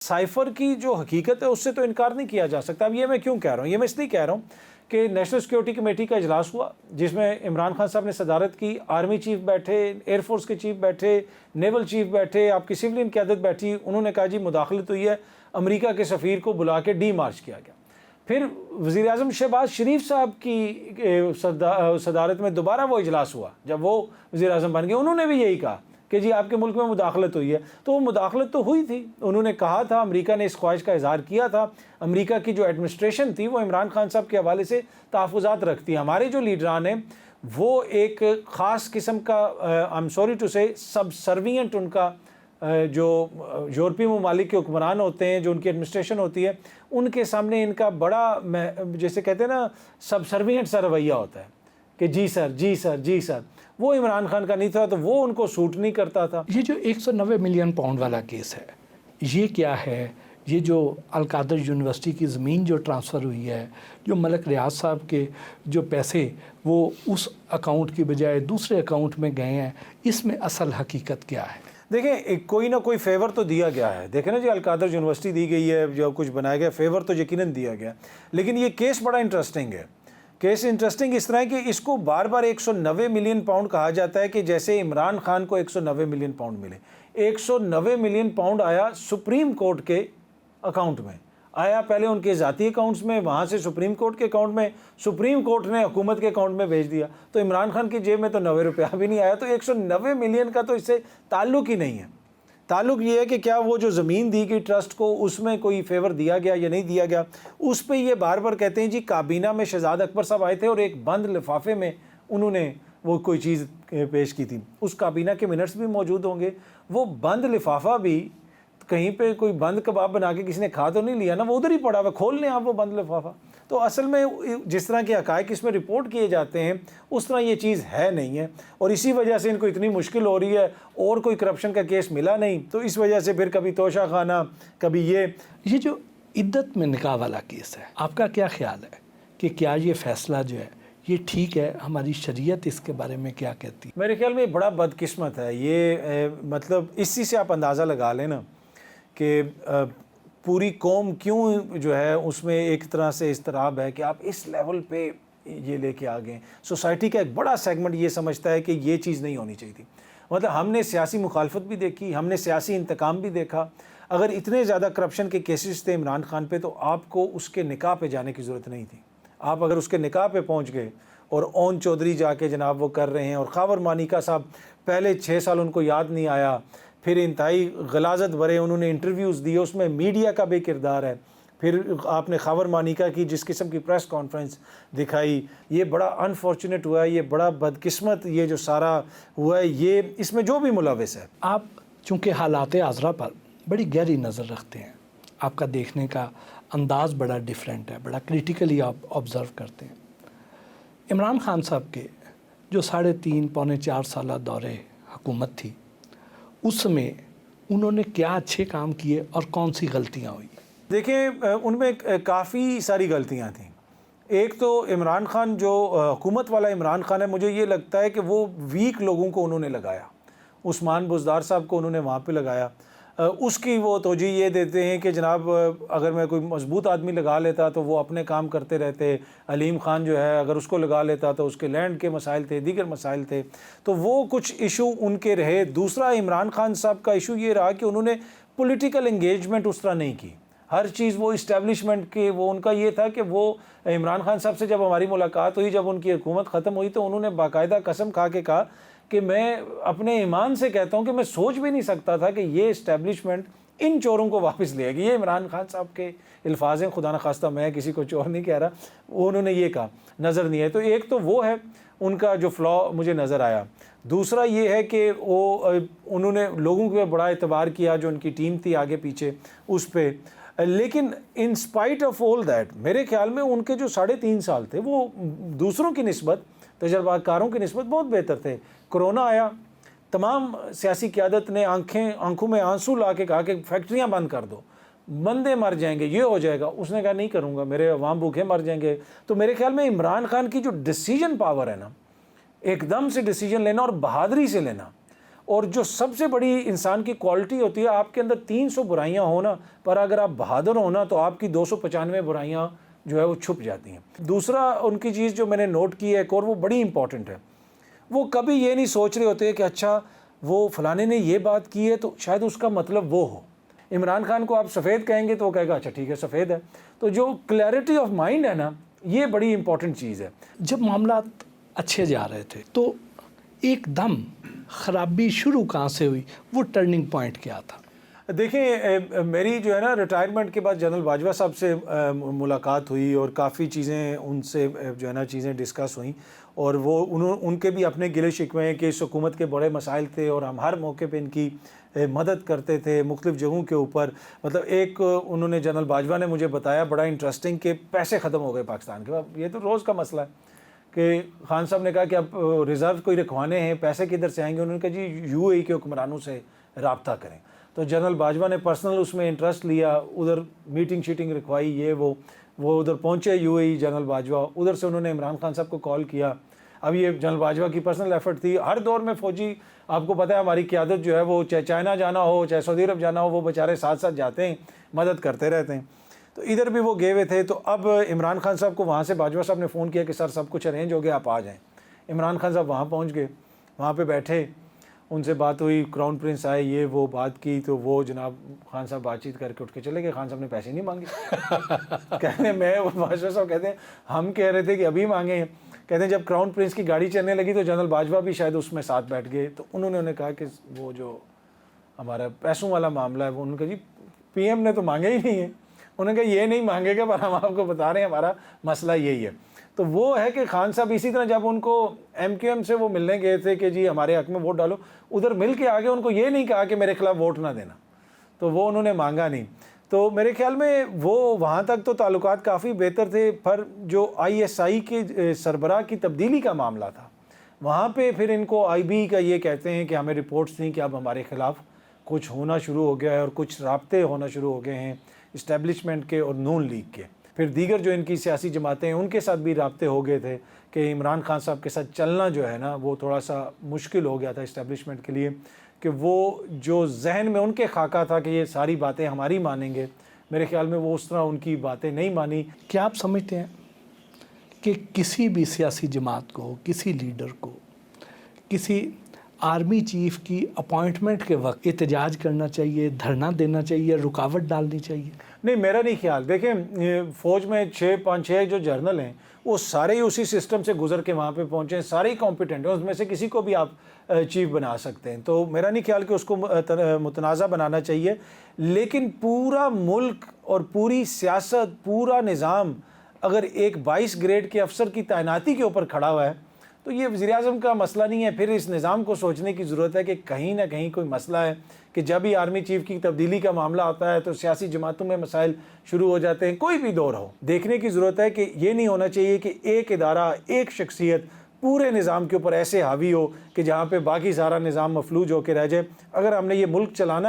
Cipher کی جو حقیقت ہے اس سے تو انکار نہیں کیا جا سکتا. اب یہ میں کیوں کہہ رہا ہوں؟ یہ میں اس لیے کہہ رہا ہوں کہ نیشنل سیکورٹی کمیٹی کا اجلاس ہوا جس میں عمران خان صاحب نے صدارت کی. آرمی چیف بیٹھے, ایئر فورس کے چیف بیٹھے, نیول چیف بیٹھے, آپ کی سولین قیادت بیٹھی. انہوں نے کہا جی مداخلت ہوئی ہے, امریکہ کے سفیر کو بلا کے ڈی مارچ کیا گیا. پھر وزیر اعظم شہباز شریف صاحب کی صدارت میں دوبارہ وہ اجلاس ہوا جب وہ وزیر اعظم بن گئے. انہوں نے بھی یہی کہا کہ جی آپ کے ملک میں مداخلت ہوئی ہے. تو وہ مداخلت تو ہوئی تھی, انہوں نے کہا تھا, امریکہ نے اس خواہش کا اظہار کیا تھا. امریکہ کی جو ایڈمنسٹریشن تھی وہ عمران خان صاحب کے حوالے سے تحفظات رکھتی ہے. ہمارے جو لیڈران ہیں وہ ایک خاص قسم کا آئی ایم سوری ٹو سے سب سروینٹ ان کا جو یورپی ممالک کے حکمران ہوتے ہیں, جو ان کی ایڈمنسٹریشن ہوتی ہے, ان کے سامنے ان کا بڑا جیسے کہتے ہیں نا سب سروینٹ سا رویہ ہوتا ہے کہ جی سر جی سر جی سر. وہ عمران خان کا نہیں تھا تو وہ ان کو سوٹ نہیں کرتا تھا. یہ جو 190 ملین پاؤنڈ والا کیس ہے یہ کیا ہے؟ یہ جو القادر یونیورسٹی کی زمین جو ٹرانسفر ہوئی ہے, جو ملک ریاض صاحب کے جو پیسے وہ اس اکاؤنٹ کی بجائے دوسرے اکاؤنٹ میں گئے ہیں, اس میں اصل حقیقت کیا ہے؟ دیکھیں کوئی نہ کوئی فیور تو دیا گیا ہے. دیکھیں نا جی القادر یونیورسٹی دی گئی ہے, جو کچھ بنایا گیا, فیور تو یقیناً دیا گیا. لیکن یہ کیس بڑا انٹرسٹنگ ہے. کیس انٹرسٹنگ اس طرح ہے کہ اس کو بار بار 190 ملین پاؤنڈ کہا جاتا ہے کہ جیسے عمران خان کو 190 ملین پاؤنڈ ملے. 190 ملین پاؤنڈ آیا سپریم کورٹ کے اکاؤنٹ میں, آیا پہلے ان کے ذاتی اکاؤنٹس میں, وہاں سے سپریم کورٹ کے اکاؤنٹ میں, سپریم کورٹ نے حکومت کے اکاؤنٹ میں بھیج دیا. تو عمران خان کی جیب میں تو 90 روپیہ بھی نہیں آیا. تو 190 ملین کا تو اس سے تعلق ہی نہیں ہے. تعلق یہ ہے کہ کیا وہ جو زمین دی گئی ٹرسٹ کو اس میں کوئی فیور دیا گیا یا نہیں دیا گیا. اس پہ یہ بار بار کہتے ہیں جی کابینہ میں شہزاد اکبر صاحب آئے تھے اور ایک بند لفافے میں انہوں نے وہ کوئی چیز پیش کی تھی. اس کابینہ کے منٹس بھی موجود ہوں گے. وہ بند لفافہ بھی کہیں پہ کوئی بند کباب بنا کے کسی نے کھا تو نہیں لیا نا, وہ ادھر ہی پڑا ہوا, کھول لیں آپ وہ بند لفافہ. تو اصل میں جس طرح کے حقائق اس میں رپورٹ کیے جاتے ہیں اس طرح یہ چیز ہے نہیں ہے, اور اسی وجہ سے ان کو اتنی مشکل ہو رہی ہے. اور کوئی کرپشن کا کیس ملا نہیں تو اس وجہ سے پھر کبھی توشہ خانہ, کبھی یہ جو عدت میں نکاح والا کیس ہے, آپ کا کیا خیال ہے کہ کیا یہ فیصلہ جو ہے یہ ٹھیک ہے؟ ہماری شریعت اس کے بارے میں کیا کہتی ہے؟ میرے خیال میں بڑا بدقسمت ہے یہ. مطلب اسی سے آپ اندازہ لگا لیں نا کہ پوری قوم کیوں جو ہے اس میں ایک طرح سے اضطراب ہے کہ آپ اس لیول پہ یہ لے کے آ گئے. سوسائٹی کا ایک بڑا سیگمنٹ یہ سمجھتا ہے کہ یہ چیز نہیں ہونی چاہیے تھی. مطلب ہم نے سیاسی مخالفت بھی دیکھی, ہم نے سیاسی انتقام بھی دیکھا. اگر اتنے زیادہ کرپشن کے کیسز تھے عمران خان پہ تو آپ کو اس کے نکاح پہ جانے کی ضرورت نہیں تھی. آپ اگر اس کے نکاح پہ پہنچ گئے اور اون چودھری جا کے جناب وہ کر رہے ہیں, اور خاور مانیکا صاحب پہلے 6 سال ان کو یاد نہیں آیا, پھر انتہائی غلاظت بھرے انہوں نے انٹرویوز دیے, اس میں میڈیا کا بھی کردار ہے. پھر آپ نے خاور مانیکا کی جس قسم کی پریس کانفرنس دکھائی, یہ بڑا انفارچونیٹ ہوا ہے, یہ بڑا بدقسمت یہ جو سارا ہوا ہے. یہ اس میں جو بھی ملوث ہے. آپ چونکہ حالات حاضرہ پر بڑی گہری نظر رکھتے ہیں, آپ کا دیکھنے کا انداز بڑا ڈیفرنٹ ہے, بڑا کریٹیکلی آپ آبزرو کرتے ہیں. عمران خان صاحب کے جو 3.5 پونے 4 سالہ دورے حکومت تھی اس میں انہوں نے کیا اچھے کام کیے اور کون سی غلطیاں ہوئی؟ دیکھیں ان میں کافی ساری غلطیاں تھیں. ایک تو عمران خان جو حکومت والا عمران خان ہے, مجھے یہ لگتا ہے کہ وہ ویک لوگوں کو انہوں نے لگایا. عثمان بزدار صاحب کو انہوں نے وہاں پہ لگایا. اس کی وہ توجہ یہ دیتے ہیں کہ جناب اگر میں کوئی مضبوط آدمی لگا لیتا تو وہ اپنے کام کرتے رہتے. علیم خان جو ہے اگر اس کو لگا لیتا تو اس کے لینڈ کے مسائل تھے, دیگر مسائل تھے, تو وہ کچھ ایشو ان کے رہے. دوسرا عمران خان صاحب کا ایشو یہ رہا کہ انہوں نے پولیٹیکل انگیجمنٹ اس طرح نہیں کی. ہر چیز وہ اسٹیبلشمنٹ کے وہ ان کا یہ تھا کہ وہ عمران خان صاحب سے جب ہماری ملاقات ہوئی, جب ان کی حکومت ختم ہوئی, تو انہوں نے باقاعدہ قسم کھا کے کہا کہ میں اپنے ایمان سے کہتا ہوں کہ میں سوچ بھی نہیں سکتا تھا کہ یہ اسٹیبلشمنٹ ان چوروں کو واپس لے گی. یہ عمران خان صاحب کے الفاظ ہیں, خدا نخواستہ میں کسی کو چور نہیں کہہ رہا, انہوں نے یہ کہا, نظر نہیں ہے. تو ایک تو وہ ہے ان کا جو فلا مجھے نظر آیا. دوسرا یہ ہے کہ وہ انہوں نے لوگوں پہ بڑا اعتبار کیا, جو ان کی ٹیم تھی آگے پیچھے اس پہ. لیکن in spite of all that میرے خیال میں ان کے جو 3.5 سال تھے وہ دوسروں کی نسبت, تجربہ کاروں کی نسبت بہت بہتر تھے. کرونا آیا, تمام سیاسی قیادت نے آنکھوں میں آنسو لا کے کہا کہ فیکٹریاں بند کر دو, بندے مر جائیں گے, یہ ہو جائے گا. اس نے کہا نہیں کروں گا, میرے عوام بھوکے مر جائیں گے. تو میرے خیال میں عمران خان کی جو ڈیسیجن پاور ہے نا, ایک دم سے ڈیسیجن لینا اور بہادری سے لینا, اور جو سب سے بڑی انسان کی کوالٹی ہوتی ہے، آپ کے اندر 300 برائیاں ہونا، پر اگر آپ بہادر ہونا تو آپ کی 295 برائیاں جو ہے وہ چھپ جاتی ہیں۔ دوسرا ان کی چیز جو میں نے نوٹ کی ہے ایک اور، وہ بڑی امپورٹنٹ ہے، وہ کبھی یہ نہیں سوچ رہے ہوتے کہ اچھا وہ فلانے نے یہ بات کی ہے تو شاید اس کا مطلب وہ ہو۔ عمران خان کو آپ سفید کہیں گے تو وہ کہے گا اچھا ٹھیک ہے سفید ہے۔ تو جو کلیئرٹی آف مائنڈ ہے نا، یہ بڑی امپورٹنٹ چیز ہے۔ جب معاملات اچھے جا رہے تھے تو ایک دم خرابی شروع کہاں سے ہوئی، وہ ٹرننگ پوائنٹ کیا تھا؟ دیکھیں میری جو ہے نا ریٹائرمنٹ کے بعد جنرل باجوہ صاحب سے ملاقات ہوئی اور کافی چیزیں ان سے جو ہے نا چیزیں ڈسکس ہوئیں، اور وہ ان کے بھی اپنے گلے شکوے ہیں کہ اس حکومت کے بڑے مسائل تھے اور ہم ہر موقع پہ ان کی مدد کرتے تھے مختلف جگہوں کے اوپر۔ مطلب ایک انہوں نے جنرل باجوہ نے مجھے بتایا بڑا انٹرسٹنگ کہ پیسے ختم ہو گئے پاکستان کے۔ یہ تو روز کا مسئلہ ہے کہ خان صاحب نے کہا کہ اب ریزرو کوئی رکھوانے ہیں، پیسے کدھر سے آئیں گے؟ انہوں نے کہا جی یو اے ای کے حکمرانوں سے رابطہ کریں۔ تو جنرل باجوہ نے پرسنل اس میں انٹرسٹ لیا، ادھر میٹنگ شیٹنگ رکھوائی، یہ وہ ادھر پہنچے you a E general Bajwa, ادھر سے انہوں نے عمران خان صاحب کو کال کیا۔ اب یہ جنرل باجوہ کی پرسنل ایفرٹ تھی۔ ہر دور میں فوجی، آپ کو پتہ ہے ہماری قیادت جو ہے وہ چاہے چائنا جانا ہو چاہے سعودی عرب جانا ہو، وہ بیچارے ساتھ ساتھ جاتے ہیں، مدد کرتے رہتے ہیں۔ تو ادھر بھی وہ گئے ہوئے تھے۔ تو اب عمران خان صاحب کو وہاں سے باجوہ صاحب نے فون کیا کہ سر سب کچھ ارینج ہو گیا، آپ آ جائیں۔ عمران خان صاحب وہاں پہنچ گئے، وہاں پہ بیٹھے، ان سے بات ہوئی، کراؤن پرنس آئے، یہ وہ بات کی، تو وہ جناب خان صاحب بات چیت کر کے اٹھ کے چلے گئے۔ خان صاحب نے پیسے نہیں مانگے۔ کہتے ہیں میں باجوہ صاحب کہتے ہیں ہم کہہ رہے تھے کہ ابھی مانگے ہیں۔ کہتے ہیں جب کراؤن پرنس کی گاڑی چلنے لگی تو جنرل باجوہ بھی شاید اس میں ساتھ بیٹھ گئے۔ تو انہوں نے کہا کہ وہ جو ہمارا پیسوں والا معاملہ ہے، وہ انہوں نے کہا جی پی ایم نے تو مانگے ہی نہیں ہیں۔ انہوں نے کہا یہ نہیں مانگے گا، پر ہم آپ کو بتا رہے ہیں ہمارا مسئلہ یہی ہے۔ تو وہ ہے کہ خان صاحب اسی طرح جب ان کو ایم کیو ایم سے وہ ملنے گئے تھے کہ جی ہمارے حق میں ووٹ ڈالو، ادھر مل کے آگے ان کو یہ نہیں کہا کہ میرے خلاف ووٹ نہ دینا، تو وہ انہوں نے مانگا نہیں۔ تو میرے خیال میں وہ وہاں تک تو تعلقات کافی بہتر تھے، پر جو آئی ایس آئی کے سربراہ کی تبدیلی کا معاملہ تھا، وہاں پہ پھر ان کو آئی بی کا یہ کہتے ہیں کہ ہمیں رپورٹس تھیں کہ اب ہمارے خلاف کچھ ہونا شروع ہو گیا ہے اور کچھ رابطے ہونا شروع ہو گئے ہیں اسٹیبلشمنٹ کے اور نون لیگ کے۔ پھر دیگر جو ان کی سیاسی جماعتیں ہیں ان کے ساتھ بھی رابطے ہو گئے تھے کہ عمران خان صاحب کے ساتھ چلنا جو ہے نا وہ تھوڑا سا مشکل ہو گیا تھا اسٹیبلشمنٹ کے لیے، کہ وہ جو ذہن میں ان کے خاکہ تھا کہ یہ ساری باتیں ہماری مانیں گے، میرے خیال میں وہ اس طرح ان کی باتیں نہیں مانی۔ کیا آپ سمجھتے ہیں کہ کسی بھی سیاسی جماعت کو، کسی لیڈر کو، کسی آرمی چیف کی اپوائنٹمنٹ کے وقت احتجاج کرنا چاہیے، دھرنا دینا چاہیے، رکاوٹ ڈالنی چاہیے؟ نہیں، میرا نہیں خیال۔ دیکھیں فوج میں 6 جو جرنل ہیں وہ سارے ہی اسی سسٹم سے گزر کے وہاں پہ پہنچے ہیں، سارے ہی کمپیٹنٹ ہیں، اس میں سے کسی کو بھی آپ چیف بنا سکتے ہیں۔ تو میرا نہیں خیال کہ اس کو متنازع بنانا چاہیے، لیکن پورا ملک اور پوری سیاست، پورا نظام اگر ایک 22 گریڈ کے افسر کی تعیناتی کے اوپر کھڑا ہوا ہے تو یہ وزیر اعظم کا مسئلہ نہیں ہے۔ پھر اس نظام کو سوچنے کی ضرورت ہے کہ کہیں نہ کہیں کوئی مسئلہ ہے کہ جب ہی آرمی چیف کی تبدیلی کا معاملہ آتا ہے تو سیاسی جماعتوں میں مسائل شروع ہو جاتے ہیں۔ کوئی بھی دور ہو، دیکھنے کی ضرورت ہے کہ یہ نہیں ہونا چاہیے کہ ایک ادارہ، ایک شخصیت پورے نظام کے اوپر ایسے حاوی ہو کہ جہاں پہ باقی سارا نظام مفلوج ہو کے رہ جائے۔ اگر ہم نے یہ ملک چلانا